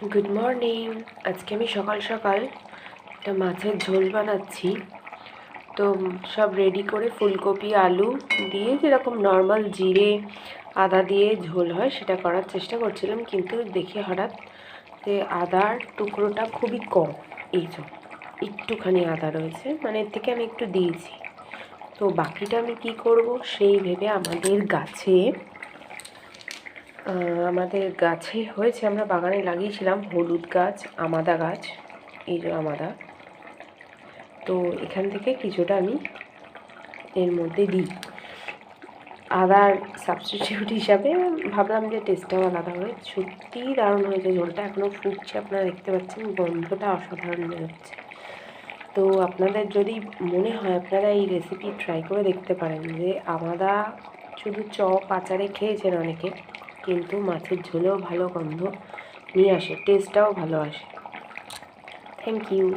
Good morning. আজকে আমি সকাল সকাল একটা মাছের ঝোল বানাচ্ছি। তো সব রেডি করে ফুলকপি আলু দিয়ে যেরকম নর্মাল জিরে আদা দিয়ে ঝোল হয় সেটা করার চেষ্টা করছিলাম, কিন্তু দেখে হঠাৎ যে আদার টুকরোটা খুবই কম, এই যে একটুখানি আদা রয়েছে, মানে এর থেকে আমি একটু দিয়েছি। তো বাকিটা আমি কি করব সেই ভেবে আমাদের গাছে হয়েছে, আমরা বাগানে লাগিয়েছিলাম হলুদ গাছ, আমাদা গাছ, এই যে আমাদা। তো এখান থেকে কিছুটা আমি এর মধ্যে দিই আদার সাবস্টিটিউট হিসাবে। ভাবলাম যে টেস্টটাও আলাদা হবে। সত্যিই দারুণ হয়েছে ঝোলটা, এখনও ফুটছে, আপনারা দেখতে পাচ্ছেন, গন্ধটা অসাধারণ বেরোচ্ছে। তো আপনাদের যদি মনে হয় আপনারা এই রেসিপি ট্রাই করে দেখতে পারেন। যে আমাদা শুধু চপ আচারে খেয়েছেন অনেকে, কিন্তু মাছের ঝোলেও ভালো গন্ধ নিয়ে আসে, টেস্টটাও ভালো আসে। Thank you.